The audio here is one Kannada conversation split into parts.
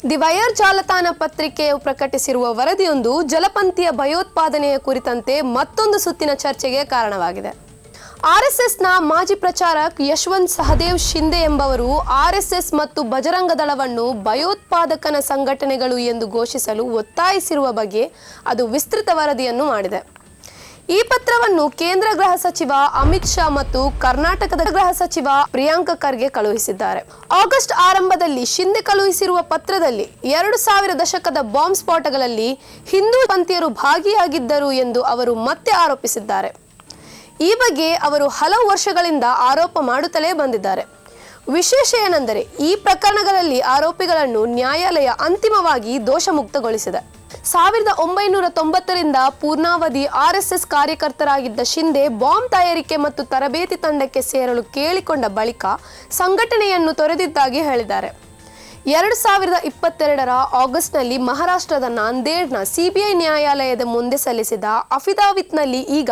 ದಿ ವೈರ್ ಜಾಲತಾಣ ಪತ್ರಿಕೆಯು ಪ್ರಕಟಿಸಿರುವ ವರದಿಯೊಂದು ಜಲಪಂಥೀಯ ಭಯೋತ್ಪಾದನೆಯ ಕುರಿತಂತೆ ಮತ್ತೊಂದು ಸುತ್ತಿನ ಚರ್ಚೆಗೆ ಕಾರಣವಾಗಿದೆ. ಆರ್ಎಸ್ಎಸ್ನ ಮಾಜಿ ಪ್ರಚಾರಕ ಯಶವಂತ್ ಸಹದೇವ್ ಶಿಂದೆ ಎಂಬವರು ಆರ್ಎಸ್ಎಸ್ ಮತ್ತು ಬಜರಂಗ ದಳವನ್ನು ಭಯೋತ್ಪಾದಕನ ಸಂಘಟನೆಗಳು ಎಂದು ಘೋಷಿಸಲು ಒತ್ತಾಯಿಸಿರುವ ಬಗ್ಗೆ ಅದು ವಿಸ್ತೃತ ವರದಿಯನ್ನು ಮಾಡಿದೆ. ಈ ಪತ್ರವನ್ನು ಕೇಂದ್ರ ಗೃಹ ಸಚಿವ ಅಮಿತ್ ಶಾ ಮತ್ತು ಕರ್ನಾಟಕದ ಗೃಹ ಸಚಿವ ಪ್ರಿಯಾಂಕ್ ಖರ್ಗೆ ಕಳುಹಿಸಿದ್ದಾರೆ. ಆಗಸ್ಟ್ ಆರಂಭದಲ್ಲಿ ಶಿಂದೆ ಕಳುಹಿಸಿರುವ ಪತ್ರದಲ್ಲಿ 2000 ದಶಕದ ಬಾಂಬ್ ಸ್ಫೋಟಗಳಲ್ಲಿ ಹಿಂದೂ ಪಂಥೀಯರು ಭಾಗಿಯಾಗಿದ್ದರು ಎಂದು ಅವರು ಮತ್ತೆ ಆರೋಪಿಸಿದ್ದಾರೆ. ಈ ಬಗ್ಗೆ ಅವರು ಹಲವು ವರ್ಷಗಳಿಂದ ಆರೋಪ ಮಾಡುತ್ತಲೇ ಬಂದಿದ್ದಾರೆ. ವಿಶೇಷ ಏನೆಂದರೆ ಈ ಪ್ರಕರಣಗಳಲ್ಲಿ ಆರೋಪಿಗಳನ್ನು ನ್ಯಾಯಾಲಯ ಅಂತಿಮವಾಗಿ ದೋಷಮುಕ್ತಗೊಳಿಸಿದೆ. 1990ರಿಂದ ಪೂರ್ಣಾವಧಿ ಆರ್ಎಸ್ಎಸ್ ಕಾರ್ಯಕರ್ತರಾಗಿದ್ದ ಶಿಂದೆ ಬಾಂಬ್ ತಯಾರಿಕೆ ಮತ್ತು ತರಬೇತಿ ತಂಡಕ್ಕೆ ಸೇರಲು ಕೇಳಿಕೊಂಡ ಬಳಿಕ ಸಂಘಟನೆಯನ್ನು ತೊರೆದಿದ್ದಾಗಿ ಹೇಳಿದ್ದಾರೆ. 2022ರ ಆಗಸ್ಟ್ನಲ್ಲಿ ಮಹಾರಾಷ್ಟ್ರದ ನಾಂದೇಡ್ನ ಸಿಬಿಐ ನ್ಯಾಯಾಲಯದ ಮುಂದೆ ಸಲ್ಲಿಸಿದ ಅಫಿಡವಿಟ್ನಲ್ಲಿ ಈಗ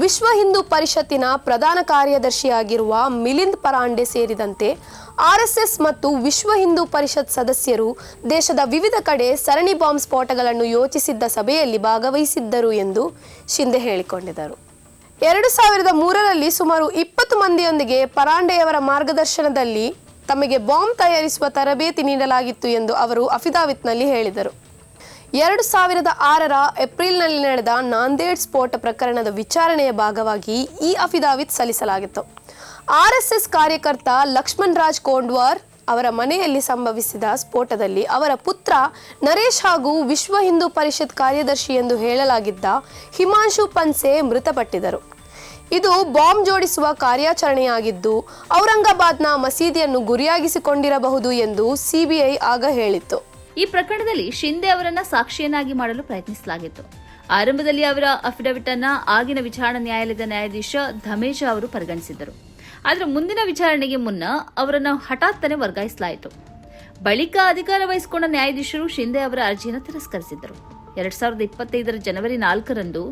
ವಿಶ್ವ ಹಿಂದೂ ಪರಿಷತ್ತಿನ ಪ್ರಧಾನ ಕಾರ್ಯದರ್ಶಿಯಾಗಿರುವ ಮಿಲಿಂದ್ ಪರಾಂಡೆ ಸೇರಿದಂತೆ ಆರ್ಎಸ್ಎಸ್ ಮತ್ತು ವಿಶ್ವ ಹಿಂದೂ ಪರಿಷತ್ ಸದಸ್ಯರು ದೇಶದ ವಿವಿಧ ಕಡೆ ಸರಣಿ ಬಾಂಬ್ ಸ್ಫೋಟಗಳನ್ನು ಯೋಚಿಸಿದ್ದ ಸಭೆಯಲ್ಲಿ ಭಾಗವಹಿಸಿದ್ದರು ಎಂದು ಶಿಂದೆ ಹೇಳಿಕೊಂಡಿದ್ದರು. 2003ರಲ್ಲಿ ಸುಮಾರು 20 ಮಂದಿಯೊಂದಿಗೆ ಪರಾಂಡೆಯವರ ಮಾರ್ಗದರ್ಶನದಲ್ಲಿ ತಮಗೆ ಬಾಂಬ್ ತಯಾರಿಸುವ ತರಬೇತಿ ನೀಡಲಾಗಿತ್ತು ಎಂದು ಅವರು ಅಫಿಡವಿಟ್ನಲ್ಲಿ ಹೇಳಿದರು. 2006ರ ಏಪ್ರಿಲ್ನಲ್ಲಿ ನಡೆದ ನಾಂದೇಡ್ ಸ್ಫೋಟ ಪ್ರಕರಣದ ವಿಚಾರಣೆಯ ಭಾಗವಾಗಿ ಈ ಅಫಿಡವಿಟ್ ಸಲ್ಲಿಸಲಾಗಿತ್ತು. ಆರ್ಎಸ್ಎಸ್ ಕಾರ್ಯಕರ್ತ ಲಕ್ಷ್ಮಣ್ ರಾಜ್ ಕೊಂಡ್ವಾರ್ ಅವರ ಮನೆಯಲ್ಲಿ ಸಂಭವಿಸಿದ ಸ್ಫೋಟದಲ್ಲಿ ಅವರ ಪುತ್ರ ನರೇಶ್ ಹಾಗೂ ವಿಶ್ವ ಹಿಂದೂ ಪರಿಷತ್ ಕಾರ್ಯದರ್ಶಿ ಎಂದು ಹೇಳಲಾಗಿದ್ದ ಹಿಮಾಂಶು ಪನ್ಸೆ ಮೃತಪಟ್ಟಿದ್ದರು. ಇದು ಬಾಂಬ್ ಜೋಡಿಸುವ ಕಾರ್ಯಾಚರಣೆಯಾಗಿದ್ದು ಔರಂಗಾಬಾದ್ನ ಮಸೀದಿಯನ್ನು ಗುರಿಯಾಗಿಸಿಕೊಂಡಿರಬಹುದು ಎಂದು ಸಿಬಿಐ ಆಗ ಹೇಳಿತ್ತು. ಈ ಪ್ರಕರಣದಲ್ಲಿ ಶಿಂದೆ ಅವರನ್ನ ಸಾಕ್ಷಿಯನ್ನಾಗಿ ಮಾಡಲು ಪ್ರಯತ್ನಿಸಲಾಗಿತ್ತು. ಆರಂಭದಲ್ಲಿ ಅವರ ಅಫಿಡವಿಟ್ ಅನ್ನ ಆಗಿನ ವಿಚಾರಣಾ ನ್ಯಾಯಾಲಯದ ನ್ಯಾಯಾಧೀಶ ಧಮೇಜ ಅವರು ಪರಿಗಣಿಸಿದ್ದರು. ಆದರೆ ಮುಂದಿನ ವಿಚಾರಣೆಗೆ ಮುನ್ನ ಅವರನ್ನು ಹಠಾತ್ತನೆ ವರ್ಗಾಯಿಸಲಾಯಿತು. ಬಳಿಕ ಅಧಿಕಾರ ವಹಿಸಿಕೊಂಡ ನ್ಯಾಯಾಧೀಶರು ಶಿಂದೆ ಅವರ ಅರ್ಜಿಯನ್ನು ತಿರಸ್ಕರಿಸಿದ್ದರು. 2025ರ ಜನವರಿ 4ರಂದು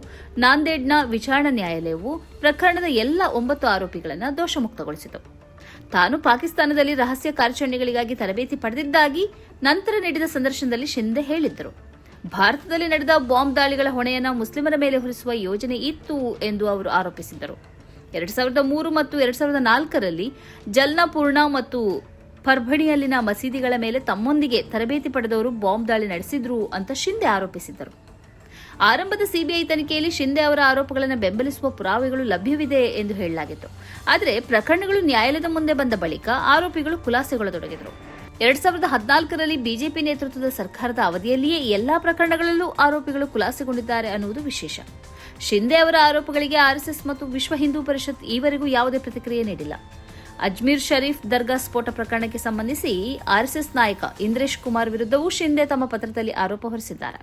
ನಾಂದೇಡ್ನ ವಿಚಾರಣಾ ನ್ಯಾಯಾಲಯವು ಪ್ರಕರಣದ ಎಲ್ಲ 9 ಆರೋಪಿಗಳನ್ನು ದೋಷಮುಕ್ತಗೊಳಿಸಿತು. ತಾನು ಪಾಕಿಸ್ತಾನದಲ್ಲಿ ರಹಸ್ಯ ಕಾರ್ಯಾಚರಣೆಗಳಿಗಾಗಿ ತರಬೇತಿ ಪಡೆದಿದ್ದಾಗಿ ನಂತರ ನೀಡಿದ ಸಂದರ್ಶನದಲ್ಲಿ ಶಿಂದೆ ಹೇಳಿದ್ದರು. ಭಾರತದಲ್ಲಿ ನಡೆದ ಬಾಂಬ್ ದಾಳಿಗಳ ಹೊಣೆಯನ್ನು ಮುಸ್ಲಿಮರ ಮೇಲೆ ಹೊರಿಸುವ ಯೋಜನೆ ಇತ್ತು ಎಂದು ಅವರು ಆರೋಪಿಸಿದ್ದರು. 2003 ಮತ್ತು 2004ರಲ್ಲಿ ಜಲ್ನಾಪೂರ್ಣ ಮತ್ತು ಪರ್ಭಣಿಯಲ್ಲಿನ ಮಸೀದಿಗಳ ಮೇಲೆ ತಮ್ಮೊಂದಿಗೆ ತರಬೇತಿ ಪಡೆದವರು ಬಾಂಬ್ ದಾಳಿ ನಡೆಸಿದ್ರು ಅಂತ ಶಿಂದೆ ಆರೋಪಿಸಿದ್ದರು. ಆರಂಭದ ಸಿಬಿಐ ತನಿಖೆಯಲ್ಲಿ ಶಿಂದೆ ಅವರ ಆರೋಪಗಳನ್ನು ಬೆಂಬಲಿಸುವ ಪುರಾವೆಗಳು ಲಭ್ಯವಿದೆ ಎಂದು ಹೇಳಲಾಗಿತ್ತು. ಆದರೆ ಪ್ರಕರಣಗಳು ನ್ಯಾಯಾಲಯದ ಮುಂದೆ ಬಂದ ಬಳಿಕ ಆರೋಪಿಗಳು ಖುಲಾಸೆಗೊಳ್ಳತೊಡಗಿದರು. 2014ರಲ್ಲಿ ಬಿಜೆಪಿ ನೇತೃತ್ವದ ಸರ್ಕಾರದ ಅವಧಿಯಲ್ಲಿಯೇ ಎಲ್ಲಾ ಪ್ರಕರಣಗಳಲ್ಲೂ ಆರೋಪಿಗಳು ಖುಲಾಸೆಗೊಂಡಿದ್ದಾರೆ ಅನ್ನುವುದು ವಿಶೇಷ. ಶಿಂದೆ ಅವರ ಆರೋಪಗಳಿಗೆ ಆರ್ಎಸ್ಎಸ್ ಮತ್ತು ವಿಶ್ವ ಹಿಂದೂ ಪರಿಷತ್ ಈವರೆಗೂ ಯಾವುದೇ ಪ್ರತಿಕ್ರಿಯೆ ನೀಡಿಲ್ಲ. ಅಜ್ಮೀರ್ ಶರೀಫ್ ದರ್ಗಾ ಸ್ಫೋಟ ಪ್ರಕರಣಕ್ಕೆ ಸಂಬಂಧಿಸಿ ಆರ್ಎಸ್ಎಸ್ ನಾಯಕ ಇಂದ್ರೇಶ್ ಕುಮಾರ್ ವಿರುದ್ಧವೂ ಶಿಂದೆ ತಮ್ಮ ಪತ್ರದಲ್ಲಿ ಆರೋಪ ಹೊರಿಸಿದ್ದಾರೆ.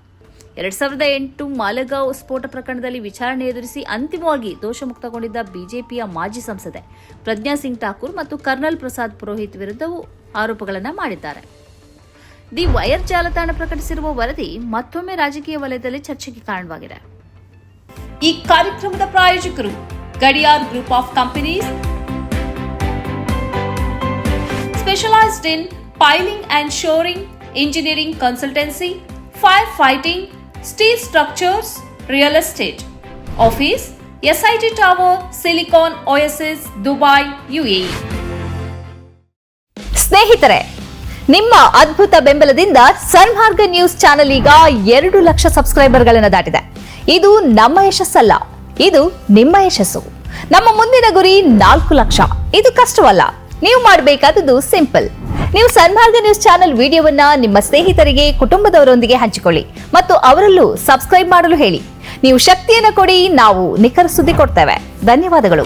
2008 ಮಾಲೆಗಾಂವ್ ಸ್ಫೋಟ ಪ್ರಕರಣದಲ್ಲಿ ವಿಚಾರಣೆ ಎದುರಿಸಿ ಅಂತಿಮವಾಗಿ ದೋಷಮುಕ್ತಗೊಂಡಿದ್ದ ಬಿಜೆಪಿಯ ಮಾಜಿ ಸಂಸದೆ ಪ್ರಜ್ಞಾ ಸಿಂಗ್ ಠಾಕೂರ್ ಮತ್ತು ಕರ್ನಲ್ ಪ್ರಸಾದ್ ಪುರೋಹಿತ್ ವಿರುದ್ಧವೂ ಆರೋಪಗಳನ್ನು ಮಾಡಿದ್ದಾರೆ. ದಿ ವೈರ್ ಜಾಲತಾಣ ಪ್ರಕಟಿಸಿರುವ ವರದಿ ಮತ್ತೊಮ್ಮೆ ರಾಜಕೀಯ ವಲಯದಲ್ಲಿ ಚರ್ಚೆಗೆ ಕಾರಣವಾಗಿದೆ. ಈ ಕಾರ್ಯಕ್ರಮದ ಪ್ರಾಯೋಜಕರು Gadiyar group of companies, specialized in piling and shoring, engineering consultancy, firefighting, steel structures, real estate. Office, SIT Tower, Silicon Oasis, Dubai, UAE. ಸ್ನೇಹಿತರೆ, ನಿಮ್ಮ ಅದ್ಭುತ ಬೆಂಬಲದಿಂದ ಸನ್ಮಾರ್ಗ ನ್ಯೂಸ್ ಚಾನೆಲ್ ಈಗ 2 ಲಕ್ಷ ಸಬ್ಸ್ಕ್ರೈಬರ್ಗಳನ್ನು ದಾಟಿದೆ. ಇದು ನಮ್ಮ ಯಶಸ್ಸಲ್ಲ, ಇದು ನಿಮ್ಮ ಯಶಸ್ಸು. ನಮ್ಮ ಮುಂದಿನ ಗುರಿ 4 ಲಕ್ಷ. ಇದು ಕಷ್ಟವಲ್ಲ. ನೀವು ಮಾಡಬೇಕಾದದ್ದು ಸಿಂಪಲ್. ನೀವು ಸನ್ಮಾರ್ಗ ನ್ಯೂಸ್ ಚಾನೆಲ್ ವಿಡಿಯೋವನ್ನ ನಿಮ್ಮ ಸ್ನೇಹಿತರಿಗೆ, ಕುಟುಂಬದವರೊಂದಿಗೆ ಹಂಚಿಕೊಳ್ಳಿ ಮತ್ತು ಅವರಲ್ಲೂ ಸಬ್ಸ್ಕ್ರೈಬ್ ಮಾಡಲು ಹೇಳಿ. ನೀವು ಶಕ್ತಿಯನ್ನು ಕೊಡಿ, ನಾವು ನಿಖರ ಸುದ್ದಿ ಕೊಡ್ತೇವೆ. ಧನ್ಯವಾದಗಳು.